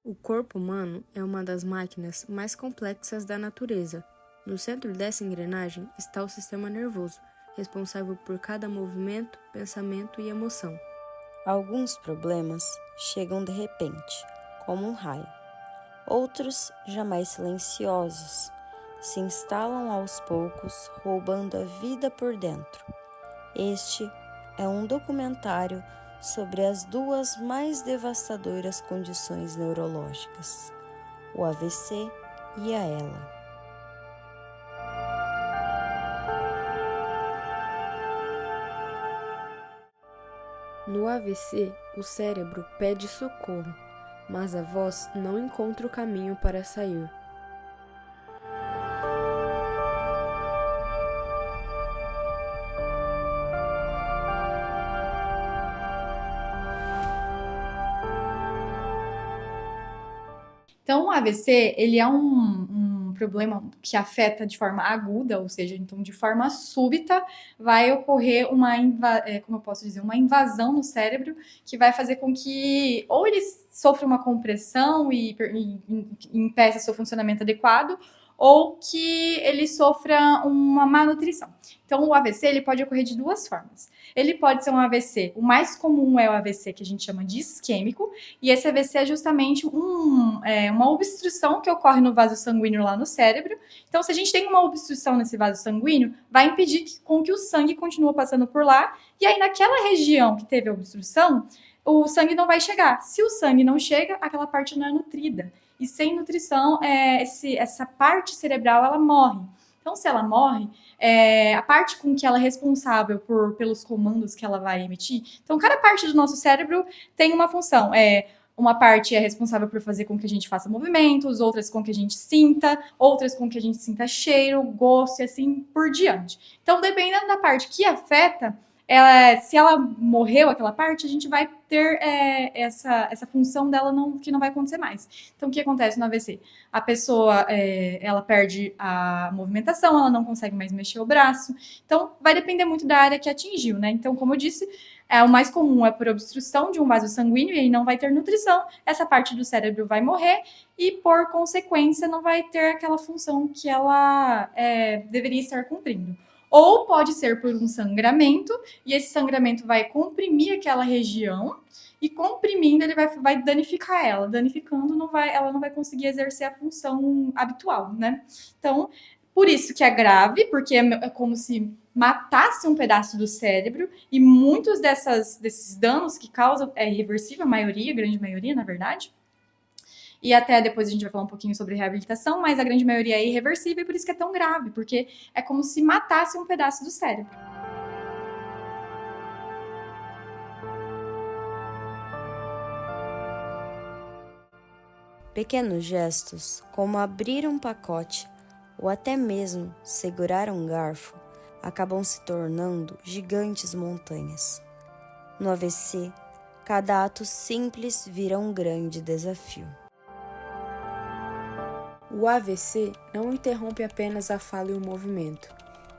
O corpo humano é uma das máquinas mais complexas da natureza. No centro dessa engrenagem está o sistema nervoso, responsável por cada movimento, pensamento e emoção. Alguns problemas chegam de repente, como um raio. Outros, jamais silenciosos, se instalam aos poucos, roubando a vida por dentro. Este é um documentário sobre as duas mais devastadoras condições neurológicas, o AVC e a ELA. No AVC, o cérebro pede socorro, mas a voz não encontra o caminho para sair. Então, o AVC, ele é um problema que afeta de forma aguda, ou seja, então de forma súbita vai ocorrer uma invasão no cérebro que vai fazer com que ou ele sofra uma compressão e impeça seu funcionamento adequado, ou que ele sofra uma má nutrição. Então, o AVC ele pode ocorrer de duas formas. Ele pode ser um AVC, o mais comum é o AVC que a gente chama de isquêmico, e esse AVC é justamente uma obstrução que ocorre no vaso sanguíneo lá no cérebro. Então, se a gente tem uma obstrução nesse vaso sanguíneo, vai impedir com que o sangue continue passando por lá, e aí naquela região que teve a obstrução, o sangue não vai chegar. Se o sangue não chega, aquela parte não é nutrida. E sem nutrição, essa parte cerebral, ela morre. Então, se ela morre, a parte com que ela é responsável pelos comandos que ela vai emitir. Então, cada parte do nosso cérebro tem uma função. Uma parte é responsável por fazer com que a gente faça movimentos, outras com que a gente sinta, outras com que a gente sinta cheiro, gosto e assim por diante. Então, dependendo da parte que afeta, se ela morreu aquela parte, a gente vai ter essa função dela que não vai acontecer mais. Então, o que acontece no AVC? A pessoa ela perde a movimentação, ela não consegue mais mexer o braço. Então, vai depender muito da área que atingiu, né? Então, como eu disse, o mais comum é por obstrução de um vaso sanguíneo e aí não vai ter nutrição, essa parte do cérebro vai morrer e, por consequência, não vai ter aquela função que ela deveria estar cumprindo. Ou pode ser por um sangramento, e esse sangramento vai comprimir aquela região, e comprimindo ele vai danificar ela. Danificando, ela não vai conseguir exercer a função habitual, né? Então, por isso que é grave, porque é como se matasse um pedaço do cérebro, e muitos desses danos que causam é irreversível, a grande maioria, na verdade. E até depois a gente vai falar um pouquinho sobre reabilitação, mas a grande maioria é irreversível e por isso que é tão grave, porque é como se matasse um pedaço do cérebro. Pequenos gestos, como abrir um pacote ou até mesmo segurar um garfo, acabam se tornando gigantes montanhas. No AVC, cada ato simples vira um grande desafio. O AVC não interrompe apenas a fala e o movimento.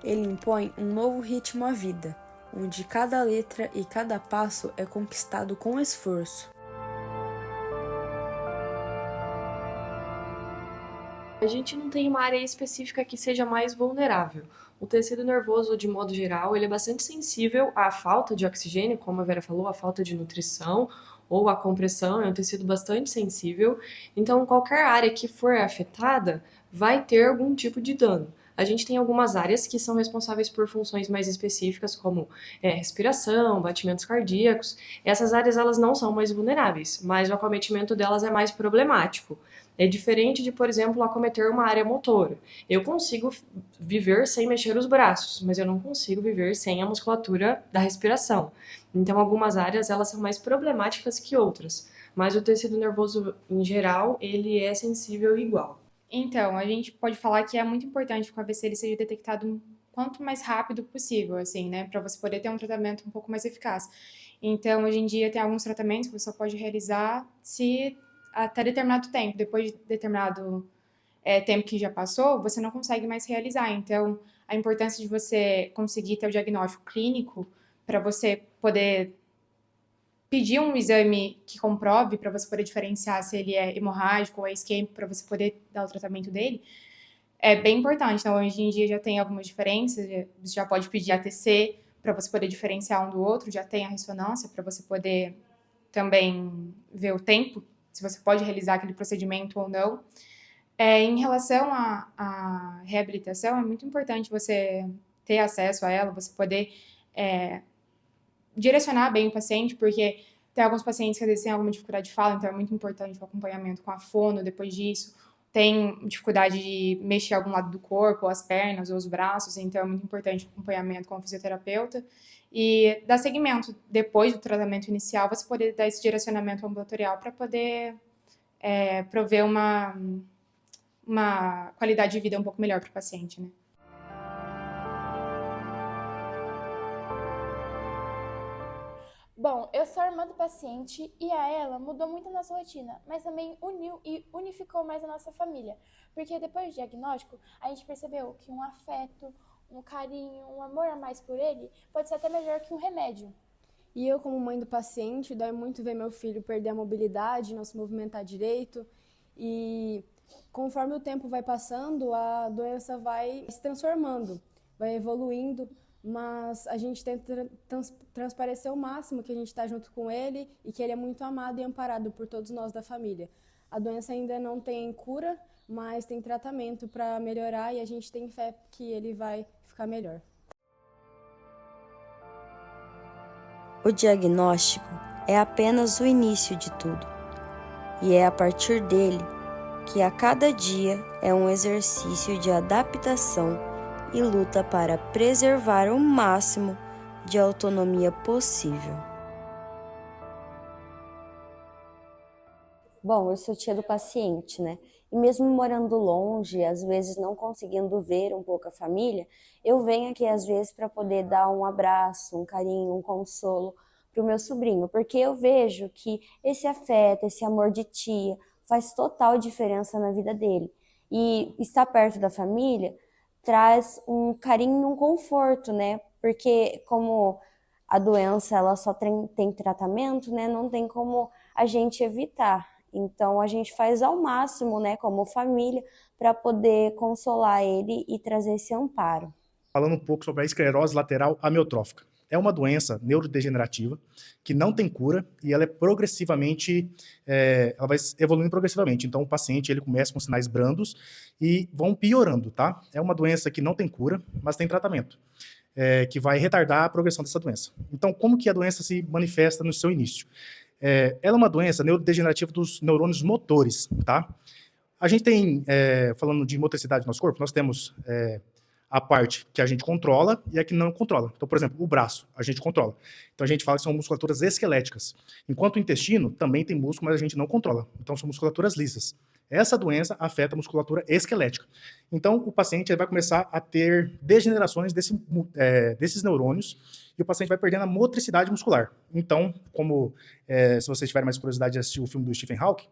Ele impõe um novo ritmo à vida, onde cada letra e cada passo é conquistado com esforço. A gente não tem uma área específica que seja mais vulnerável. O tecido nervoso, de modo geral, ele é bastante sensível à falta de oxigênio, como a Vera falou, à falta de nutrição ou à compressão, é um tecido bastante sensível. Então, qualquer área que for afetada vai ter algum tipo de dano. A gente tem algumas áreas que são responsáveis por funções mais específicas, como respiração, batimentos cardíacos. Essas áreas elas não são mais vulneráveis, mas o acometimento delas é mais problemático. É diferente de, por exemplo, acometer uma área motora. Eu consigo viver sem mexer os braços, mas eu não consigo viver sem a musculatura da respiração. Então, algumas áreas elas são mais problemáticas que outras, mas o tecido nervoso, em geral, ele é sensível igual. Então, a gente pode falar que é muito importante que o AVC ele seja detectado quanto mais rápido possível, assim, né, para você poder ter um tratamento um pouco mais eficaz. Então, hoje em dia, tem alguns tratamentos que você pode realizar se até determinado tempo, depois de determinado tempo que já passou, você não consegue mais realizar. Então, a importância de você conseguir ter o diagnóstico clínico para você poder pedir um exame que comprove para você poder diferenciar se ele é hemorrágico ou é isquêmico para você poder dar o tratamento dele, é bem importante. Então, hoje em dia já tem algumas diferenças, você já pode pedir ATC para você poder diferenciar um do outro, já tem a ressonância para você poder também ver o tempo, se você pode realizar aquele procedimento ou não. Em relação à reabilitação, é muito importante você ter acesso a ela, você poder direcionar bem o paciente, porque tem alguns pacientes que às vezes têm alguma dificuldade de fala, então é muito importante o acompanhamento com a fono depois disso. Tem dificuldade de mexer algum lado do corpo, ou as pernas, ou os braços, então é muito importante o acompanhamento com o fisioterapeuta. E dar seguimento depois do tratamento inicial, você poder dar esse direcionamento ambulatorial para poder prover uma qualidade de vida um pouco melhor para o paciente, né? Bom, eu sou a irmã do paciente e a ela mudou muito a nossa rotina, mas também uniu e unificou mais a nossa família. Porque depois do diagnóstico, a gente percebeu que um afeto, um carinho, um amor a mais por ele pode ser até melhor que um remédio. E eu, como mãe do paciente, dói muito ver meu filho perder a mobilidade, não se movimentar direito. E conforme o tempo vai passando, a doença vai se transformando, vai evoluindo. Mas a gente tenta transparecer o máximo que a gente está junto com ele e que ele é muito amado e amparado por todos nós da família. A doença ainda não tem cura, mas tem tratamento para melhorar e a gente tem fé que ele vai ficar melhor. O diagnóstico é apenas o início de tudo, e é a partir dele que a cada dia é um exercício de adaptação e luta para preservar o máximo de autonomia possível. Bom, eu sou tia do paciente, né? E mesmo morando longe, às vezes não conseguindo ver um pouco a família, eu venho aqui às vezes para poder dar um abraço, um carinho, um consolo para o meu sobrinho, porque eu vejo que esse afeto, esse amor de tia faz total diferença na vida dele. E estar perto da família traz um carinho e um conforto, né? Porque como a doença ela só tem tratamento, né? Não tem como a gente evitar. Então a gente faz ao máximo, né? Como família, para poder consolar ele e trazer esse amparo. Falando um pouco sobre a esclerose lateral amiotrófica. É uma doença neurodegenerativa que não tem cura e ela é progressivamente, ela vai evoluindo progressivamente. Então o paciente ele começa com sinais brandos e vão piorando, tá? É uma doença que não tem cura, mas tem tratamento, que vai retardar a progressão dessa doença. Então como que a doença se manifesta no seu início? Ela é uma doença neurodegenerativa dos neurônios motores, tá? A gente tem, falando de motricidade do nosso corpo, nós temos a parte que a gente controla e a que não controla. Então, por exemplo, o braço, a gente controla. Então, a gente fala que são musculaturas esqueléticas. Enquanto o intestino também tem músculo, mas a gente não controla. Então, são musculaturas lisas. Essa doença afeta a musculatura esquelética. Então, o paciente vai começar a ter degenerações desses neurônios e o paciente vai perdendo a motricidade muscular. Então, como se vocês tiverem mais curiosidade de assistir o filme do Stephen Hawking,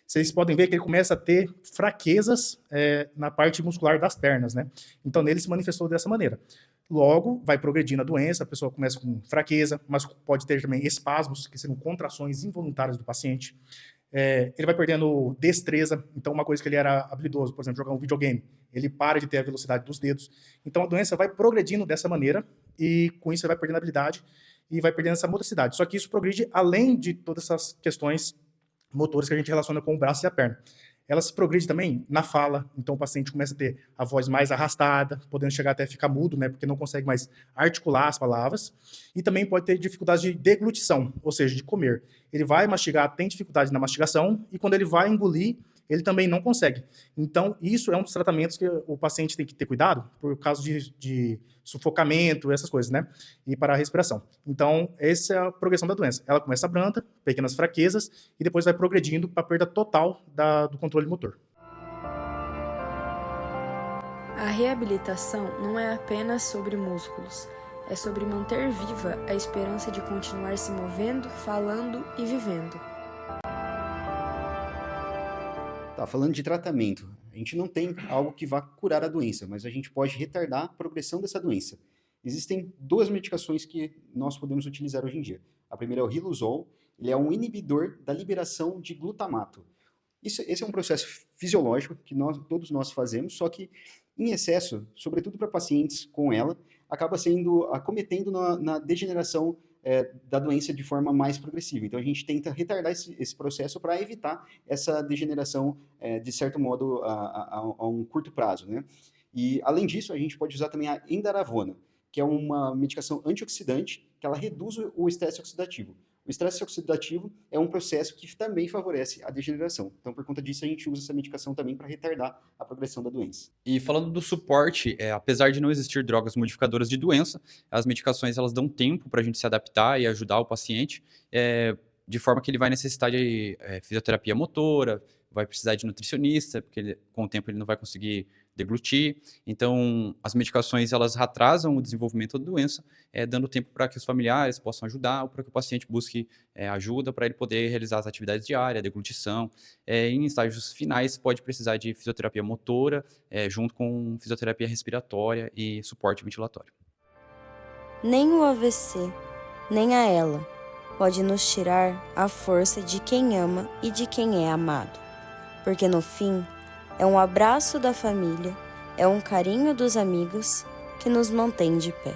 vocês podem ver que ele começa a ter fraquezas na parte muscular das pernas, né? Então, nele se manifestou dessa maneira. Logo, vai progredindo a doença, a pessoa começa com fraqueza, mas pode ter também espasmos, que seriam contrações involuntárias do paciente. Ele vai perdendo destreza, então uma coisa que ele era habilidoso, por exemplo, jogar um videogame, ele para de ter a velocidade dos dedos. Então, a doença vai progredindo dessa maneira e, com isso, ele vai perdendo a habilidade e vai perdendo essa motricidade. Só que isso progride além de todas essas questões motores que a gente relaciona com o braço e a perna. Ela se progride também na fala, então o paciente começa a ter a voz mais arrastada, podendo chegar até ficar mudo, né, porque não consegue mais articular as palavras, e também pode ter dificuldade de deglutição, ou seja, de comer. Ele vai mastigar, tem dificuldade na mastigação, e quando ele vai engolir, ele também não consegue. Então, isso é um dos tratamentos que o paciente tem que ter cuidado, por causa de sufocamento, essas coisas, né? E para a respiração. Então, essa é a progressão da doença. Ela começa branda, pequenas fraquezas, e depois vai progredindo para a perda total do controle motor. A reabilitação não é apenas sobre músculos, é sobre manter viva a esperança de continuar se movendo, falando e vivendo. Tá, falando de tratamento, a gente não tem algo que vá curar a doença, mas a gente pode retardar a progressão dessa doença. Existem duas medicações que nós podemos utilizar hoje em dia. A primeira é o Riluzol ele é um inibidor da liberação de glutamato. Esse é um processo fisiológico que todos nós fazemos, só que em excesso, sobretudo para pacientes com ela, acaba acometendo na degeneração da doença de forma mais progressiva. Então, a gente tenta retardar esse processo para evitar essa degeneração, de certo modo, a um curto prazo, né? E, além disso, a gente pode usar também a endaravona, que é uma medicação antioxidante, que ela reduz o estresse oxidativo. O estresse oxidativo é um processo que também favorece a degeneração. Então, por conta disso, a gente usa essa medicação também para retardar a progressão da doença. E falando do suporte, apesar de não existir drogas modificadoras de doença, as medicações elas dão tempo para a gente se adaptar e ajudar o paciente, de forma que ele vai necessitar de fisioterapia motora, vai precisar de nutricionista, porque com o tempo ele não vai conseguir deglutir. Então, as medicações elas atrasam o desenvolvimento da doença, dando tempo para que os familiares possam ajudar ou para que o paciente busque ajuda para ele poder realizar as atividades diárias, deglutição. Em estágios finais, pode precisar de fisioterapia motora, junto com fisioterapia respiratória e suporte ventilatório. Nem o AVC, nem a ela, pode nos tirar a força de quem ama e de quem é amado. Porque no fim, é um abraço da família, é um carinho dos amigos que nos mantém de pé.